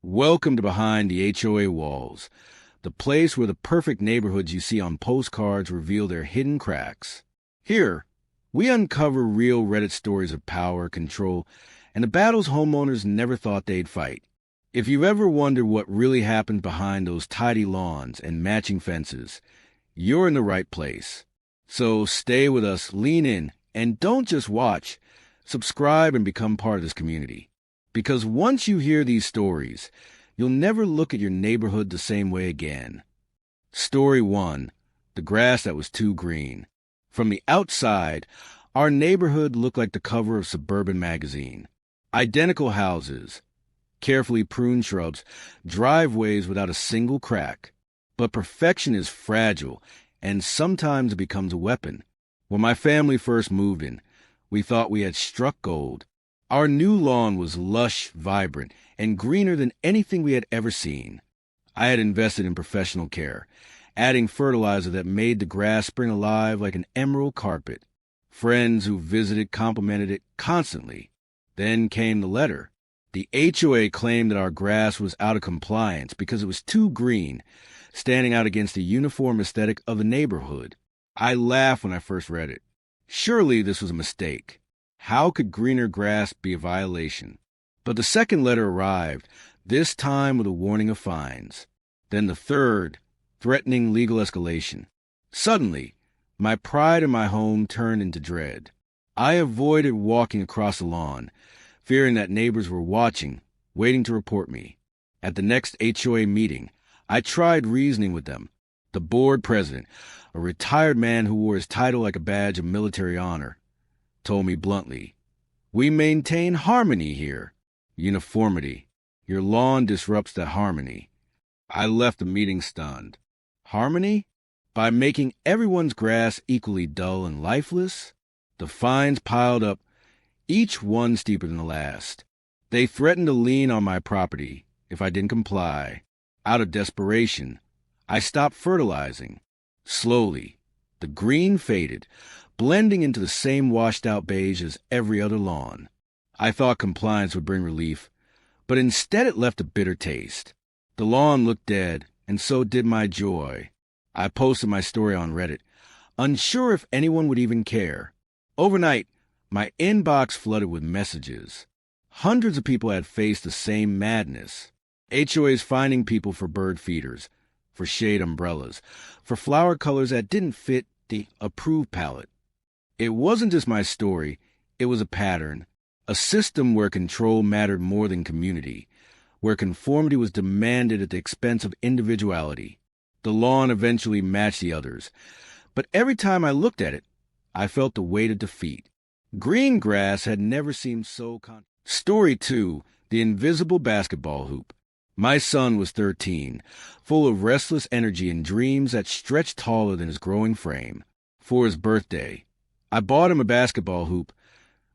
Welcome to Behind the HOA Walls, the place where the perfect neighborhoods you see on postcards reveal their hidden cracks. Here, we uncover real Reddit stories of power, control, and the battles homeowners never thought they'd fight. If you've ever wondered what really happens behind those tidy lawns and matching fences, you're in the right place. So stay with us, lean in, and don't just watch. Subscribe and become part of this community. Because once you hear these stories, you'll never look at your neighborhood the same way again. Story 1. The grass that was too green. From the outside, our neighborhood looked like the cover of Suburban magazine. Identical houses, carefully pruned shrubs, driveways without a single crack. But perfection is fragile, and sometimes it becomes a weapon. When my family first moved in, we thought we had struck gold. Our new lawn was lush, vibrant, and greener than anything we had ever seen. I had invested in professional care, adding fertilizer that made the grass spring alive like an emerald carpet. Friends who visited complimented it constantly. Then came the letter. The HOA claimed that our grass was out of compliance because it was too green, standing out against the uniform aesthetic of the neighborhood. I laughed when I first read it. Surely this was a mistake. How could greener grass be a violation? But the second letter arrived, this time with a warning of fines. Then the third, threatening legal escalation. Suddenly, my pride in my home turned into dread. I avoided walking across the lawn, fearing that neighbors were watching, waiting to report me. At the next HOA meeting, I tried reasoning with them. The board president, a retired man who wore his title like a badge of military honor, told me bluntly, "We maintain harmony here. Uniformity. Your lawn disrupts that harmony." I left the meeting stunned. Harmony? By making everyone's grass equally dull and lifeless? The fines piled up, each one steeper than the last. They threatened to lien on my property if I didn't comply. Out of desperation, I stopped fertilizing. Slowly, the green faded, blending into the same washed-out beige as every other lawn. I thought compliance would bring relief, but instead it left a bitter taste. The lawn looked dead, and so did my joy. I posted my story on Reddit, unsure if anyone would even care. Overnight, my inbox flooded with messages. Hundreds of people had faced the same madness. HOAs finding people for bird feeders, for shade umbrellas, for flower colors that didn't fit the approved palette. It wasn't just my story, it was a pattern, a system where control mattered more than community, where conformity was demanded at the expense of individuality. The lawn eventually matched the others, but every time I looked at it, I felt the weight of defeat. Green grass had never seemed so Story 2, the invisible basketball hoop. My son was 13, full of restless energy and dreams that stretched taller than his growing frame. For his birthday, I bought him a basketball hoop,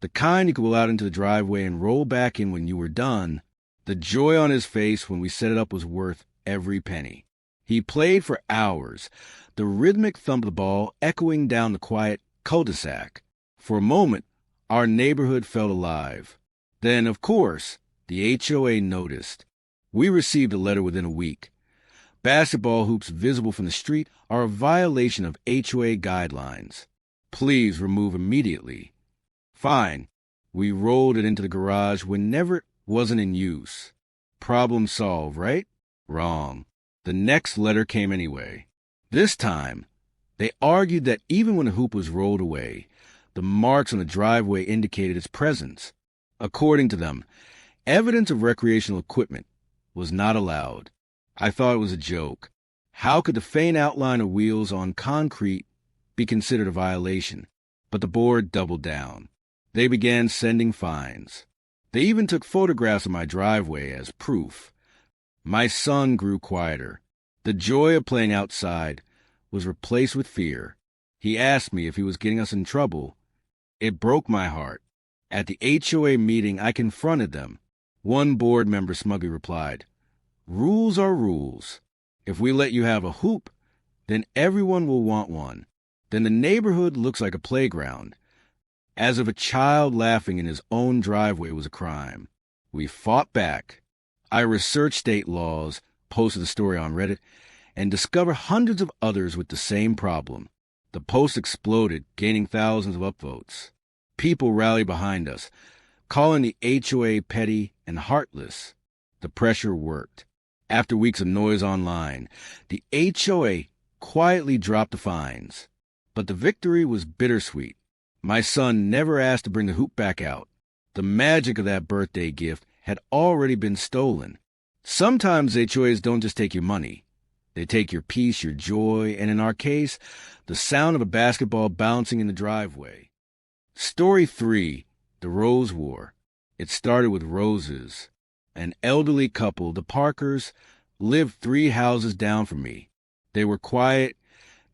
the kind you could pull out into the driveway and roll back in when you were done. The joy on his face when we set it up was worth every penny. He played for hours, the rhythmic thump of the ball echoing down the quiet cul-de-sac. For a moment, our neighborhood felt alive. Then, of course, the HOA noticed. We received a letter within a week. Basketball hoops visible from the street are a violation of HOA guidelines. Please remove immediately. Fine. We rolled it into the garage whenever it wasn't in use. Problem solved, right? Wrong. The next letter came anyway. This time, they argued that even when the hoop was rolled away, the marks on the driveway indicated its presence. According to them, evidence of recreational equipment was not allowed. I thought it was a joke. How could the faint outline of wheels on concrete be considered a violation? But the board doubled down. They began sending fines. They even took photographs of my driveway as proof. My son grew quieter. The joy of playing outside was replaced with fear. He asked me if he was getting us in trouble. It broke my heart. At the HOA meeting, I confronted them. One board member smugly replied, "Rules are rules. If we let you have a hoop, then everyone will want one. Then the neighborhood looks like a playground." As if a child laughing in his own driveway was a crime. We fought back. I researched state laws, posted the story on Reddit, and discovered hundreds of others with the same problem. The post exploded, gaining thousands of upvotes. People rallied behind us, calling the HOA petty and heartless. The pressure worked. After weeks of noise online, the HOA quietly dropped the fines. But the victory was bittersweet. My son never asked to bring the hoop back out. The magic of that birthday gift had already been stolen. Sometimes HOAs don't just take your money. They take your peace, your joy, and in our case, the sound of a basketball bouncing in the driveway. Story 3, The Rose War. It started with roses. An elderly couple, the Parkers, lived 3 houses down from me. They were quiet,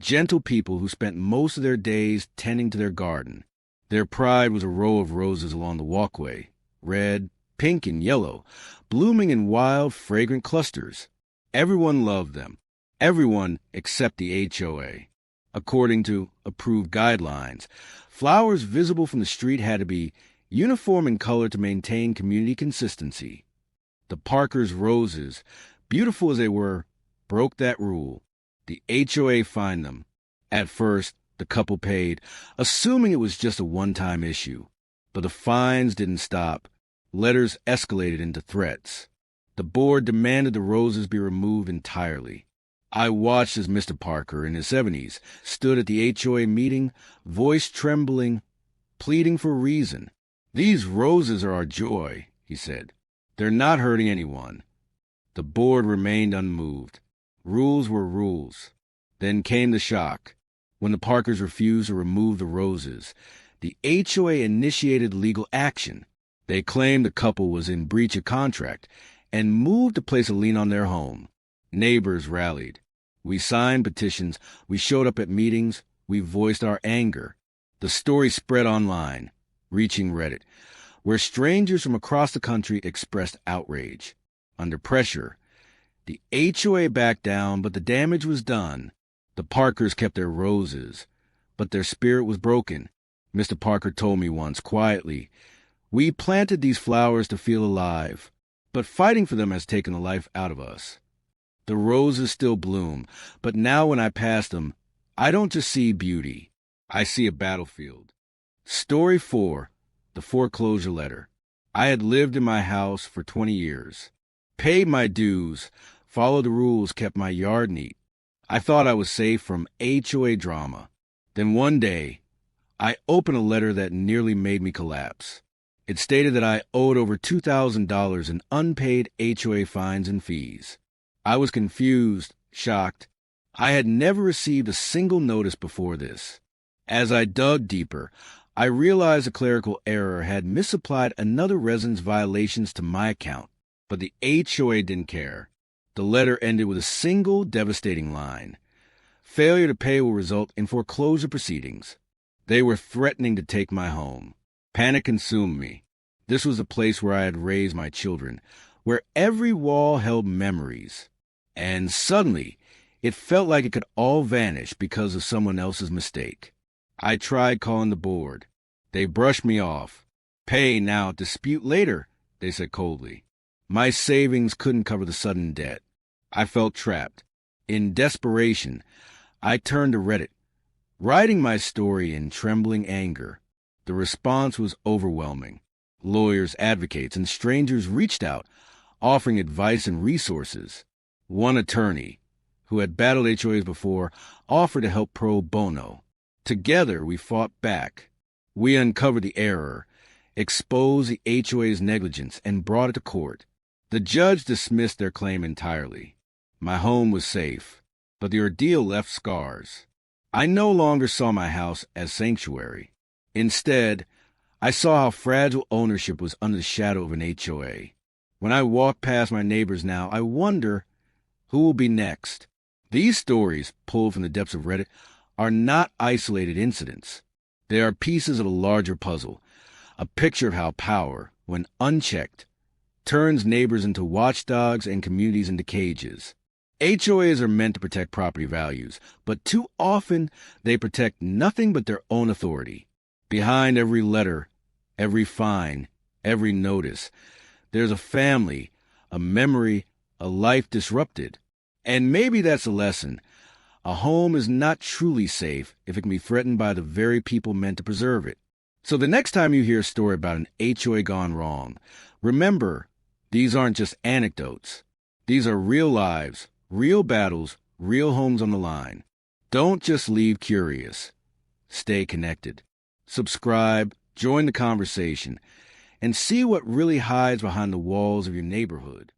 gentle people who spent most of their days tending to their garden. Their pride was a row of roses along the walkway, red, pink, and yellow, blooming in wild, fragrant clusters. Everyone loved them. Everyone except the HOA. According to approved guidelines, flowers visible from the street had to be uniform in color to maintain community consistency. The Parkers' roses, beautiful as they were, broke that rule. The HOA fined them. At first, the couple paid, assuming it was just a one-time issue. But the fines didn't stop. Letters escalated into threats. The board demanded the roses be removed entirely. I watched as Mr. Parker, in his 70s, stood at the HOA meeting, voice trembling, pleading for reason. "These roses are our joy," he said. "They're not hurting anyone." The board remained unmoved. Rules were rules. Then came the shock. When the Parkers refused to remove the roses, the HOA initiated legal action. They claimed the couple was in breach of contract and moved to place a lien on their home. Neighbors rallied. We signed petitions. We showed up at meetings. We voiced our anger. The story spread online, reaching Reddit, where strangers from across the country expressed outrage. Under pressure, the HOA backed down, but the damage was done. The Parkers kept their roses, but their spirit was broken. Mr. Parker told me once, quietly, "We planted these flowers to feel alive, but fighting for them has taken the life out of us." The roses still bloom, but now when I pass them, I don't just see beauty. I see a battlefield. Story 4, The Foreclosure Letter. I had lived in my house for 20 years. Paid my dues, followed the rules, kept my yard neat. I thought I was safe from HOA drama. Then one day, I opened a letter that nearly made me collapse. It stated that I owed over $2,000 in unpaid HOA fines and fees. I was confused, shocked. I had never received a single notice before this. As I dug deeper, I realized a clerical error had misapplied another resident's violations to my account, but the HOA didn't care. The letter ended with a single devastating line. Failure to pay will result in foreclosure proceedings. They were threatening to take my home. Panic consumed me. This was the place where I had raised my children, where every wall held memories. And suddenly, it felt like it could all vanish because of someone else's mistake. I tried calling the board. They brushed me off. "Pay now, dispute later," they said coldly. My savings couldn't cover the sudden debt. I felt trapped. In desperation, I turned to Reddit, writing my story in trembling anger. The response was overwhelming. Lawyers, advocates, and strangers reached out, offering advice and resources. One attorney, who had battled HOAs before, offered to help pro bono. Together, we fought back. We uncovered the error, exposed the HOA's negligence, and brought it to court. The judge dismissed their claim entirely. My home was safe, but the ordeal left scars. I no longer saw my house as sanctuary. Instead, I saw how fragile ownership was under the shadow of an HOA. When I walk past my neighbors now, I wonder who will be next. These stories, pulled from the depths of Reddit, are not isolated incidents. They are pieces of a larger puzzle, a picture of how power, when unchecked, turns neighbors into watchdogs and communities into cages. HOAs are meant to protect property values, but too often they protect nothing but their own authority. Behind every letter, every fine, every notice, there's a family, a memory, a life disrupted. And maybe that's a lesson. A home is not truly safe if it can be threatened by the very people meant to preserve it. So the next time you hear a story about an HOA gone wrong, remember, these aren't just anecdotes. These are real lives, real battles, real homes on the line. Don't just leave curious. Stay connected. Subscribe, join the conversation, and see what really hides behind the walls of your neighborhood.